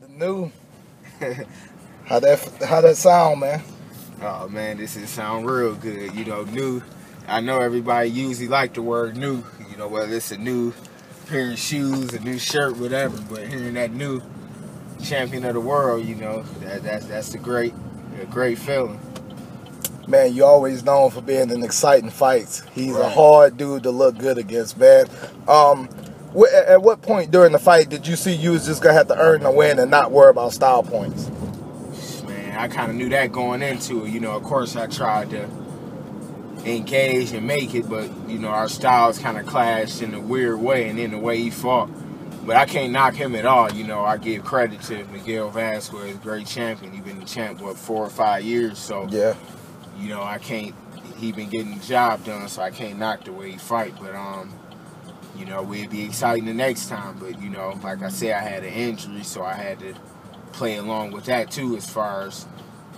The new. How that sound, man? Oh man, this is sound real good. You know, new. I know everybody usually like the word new. You know, whether it's a new pair of shoes, a new shirt, whatever. But hearing that new champion of the world, you know, that's a great feeling. Man, you always known for being in exciting fights. He's Right. a hard dude to look good against, man. At what point during the fight did you see you was just gonna have to earn the win and not worry about style points? Man, I kind of knew that going into it. You know, of course, I tried to engage and make it, but you know, our styles kind of clashed in a weird way, and then the way he fought. But I can't knock him at all. You know, I give credit to Miguel Vazquez, great champion. He's been the champ, what, 4 or 5 years? So, yeah. You know, I can't, he been getting the job done, so I can't knock the way he fight. But, you know, we'd be exciting the next time. But, you know, like I said, I had an injury, so I had to play along with that, too, as far as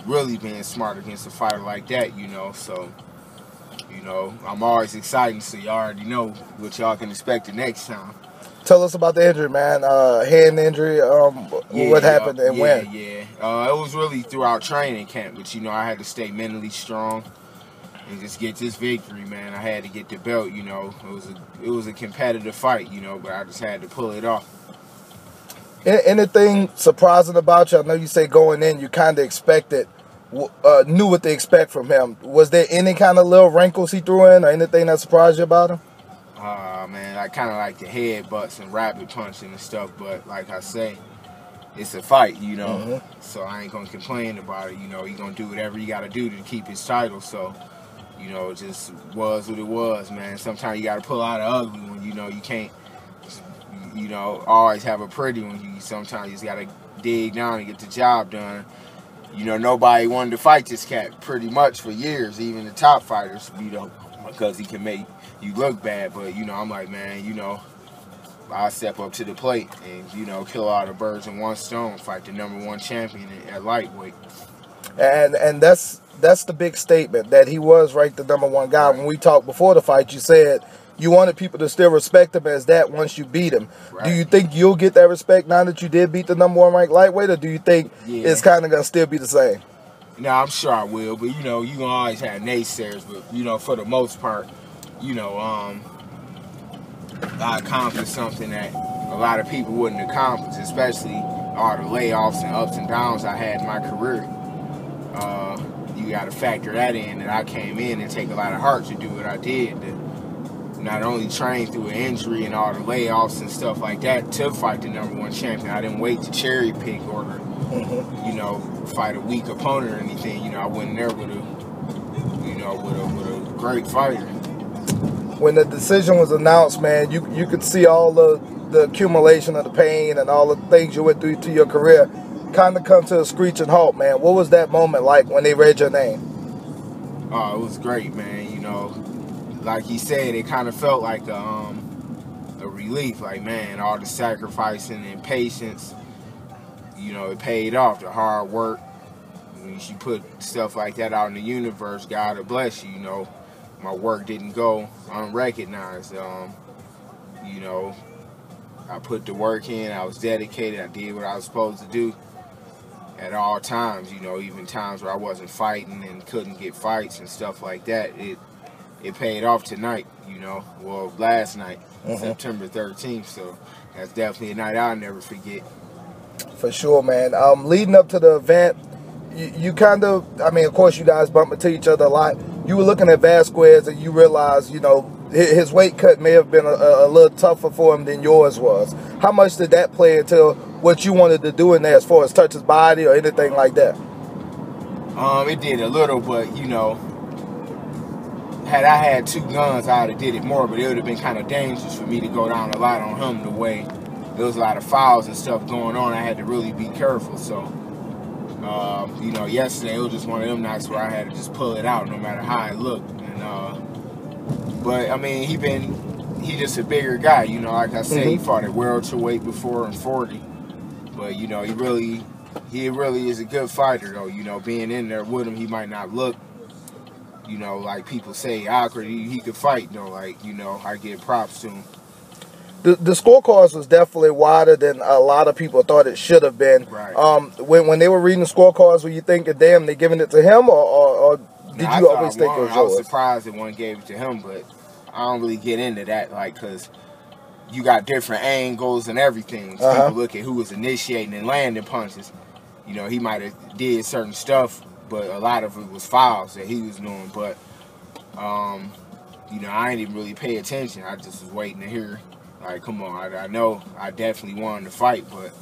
really being smart against a fighter like that, you know. So, you know, I'm always excited, so you already know what y'all can expect the next time. Tell us about the injury, man. Hand injury. What happened and when? It was really throughout training camp, but you know, I had to stay mentally strong and just get this victory, man. I had to get the belt. You know, it was a competitive fight, you know, but I just had to pull it off. Anything surprising about you? I know you say going in, you kind of expected, knew what to expect from him. Was there any kind of little wrinkles he threw in, or anything that surprised you about him? Man, I kind of like the headbutts and rapid punching and stuff, but like I say, it's a fight, you know, so I ain't gonna complain about it. You know, he gonna do whatever he gotta do to keep his title, so, you know, it just was what it was, man. Sometimes you gotta pull out an ugly one, you know, you can't, you know, always have a pretty one. Sometimes you just gotta dig down and get the job done. You know, nobody wanted to fight this cat pretty much for years, even the top fighters, you know, because he can make you look bad. But, you know, I'm like, man, you know, I step up to the plate and, you know, kill all the birds in one stone, fight the #1 champion at lightweight. And that's the big statement, that he was ranked the #1 guy. Right. When we talked before the fight, you said you wanted people to still respect him as that once you beat him. Right. Do you think you'll get that respect now that you did beat the #1 ranked lightweight, or do you think it's kind of going to still be the same? No, I'm sure I will, but, you know, you're going to always have naysayers, but, you know, for the most part, you know, I accomplished something that a lot of people wouldn't accomplish, especially all the layoffs and ups and downs I had in my career. You got to factor that in, that I came in and take a lot of heart to do what I did, to not only train through an injury and all the layoffs and stuff like that to fight the #1 champion. I didn't wait to cherry pick or to, you know, fight a weak opponent or anything. You know, I went in there with a great fighter. When the decision was announced, man, you could see all the accumulation of the pain and all the things you went through to your career kind of come to a screeching halt, man. What was that moment like when they read your name? Oh, it was great, man. You know, like he said, it kind of felt like a relief. Like, man, all the sacrificing and patience, you know, it paid off. The hard work. When you put stuff like that out in the universe, God will bless you, you know. My work didn't go unrecognized. You know, I put the work in. I was dedicated. I did what I was supposed to do at all times. You know, even times where I wasn't fighting and couldn't get fights and stuff like that. It paid off tonight. You know, well, last night, September 13th. So that's definitely a night I'll never forget. For sure, man. Leading up to the event, you kind of, I mean, of course, you guys bump into each other a lot. You were looking at Vazquez and you realized, you know, his weight cut may have been a little tougher for him than yours was. How much did that play into what you wanted to do in there as far as touch his body or anything like that? It did a little, but, you know, had I had 2 guns, I would have did it more, but it would have been kind of dangerous for me to go down a lot on him the way there was a lot of fouls and stuff going on. I had to really be careful, so... you know, yesterday it was just one of them nights where I had to just pull it out no matter how it looked. And but I mean, he just a bigger guy, you know. Like I said, he fought at welterweight before in 40. But you know, he really is a good fighter though. You know, being in there with him, he might not look, you know, like people say awkward. He could fight though. Like, you know, I give props to him. The scorecards was definitely wider than a lot of people thought it should have been. Right. When they were reading the scorecards, were you thinking, damn, they giving it to him, or did you always think it was yours? I was surprised that one gave it to him, but I don't really get into that, like, because you got different angles and everything. So people look at who was initiating and landing punches. You know, he might have did certain stuff, but a lot of it was fouls that he was doing. But, you know, I didn't even really pay attention. I just was waiting to hear. Like, come on, I know I definitely won the fight, but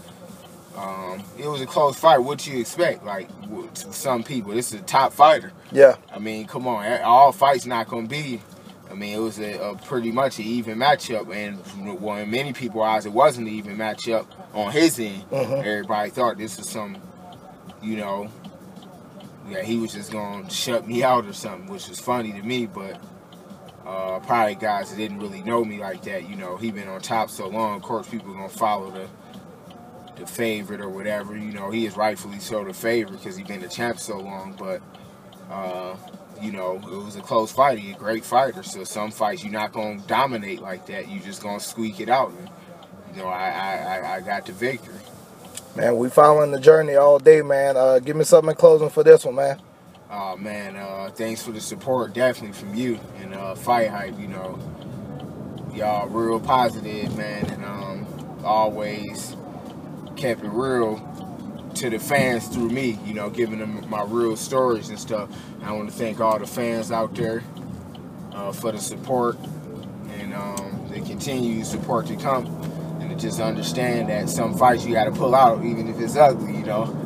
it was a close fight. What you expect? Like, to some people, this is a top fighter. Yeah. I mean, come on, all fights not going to be. I mean, it was a pretty much an even matchup, and well, in many people's eyes, it wasn't an even matchup on his end. Everybody thought this was some, you know, yeah, he was just going to shut me out or something, which was funny to me, but probably guys that didn't really know me like that, you know, he been on top so long, of course people are going to follow the favorite or whatever. You know, he is rightfully so the favorite because he's been the champ so long, but you know, it was a close fight. He's a great fighter, so some fights you're not going to dominate like that. You're just going to squeak it out, and you know, I got the victory. Man, we following the journey all day, man. Give me something in closing for this one, man. Oh, man, thanks for the support, definitely from you and FightHype. You know, y'all real positive, man, and always kept it real to the fans through me, you know, giving them my real stories and stuff. And I want to thank all the fans out there for the support and the continued support to come, and to just understand that some fights you got to pull out, even if it's ugly, you know.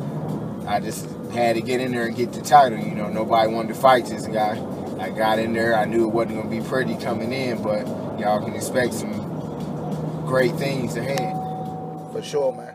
I just had to get in there and get the title, you know. Nobody wanted to fight this guy. I got in there. I knew it wasn't going to be pretty coming in, but y'all can expect some great things ahead. For sure, man.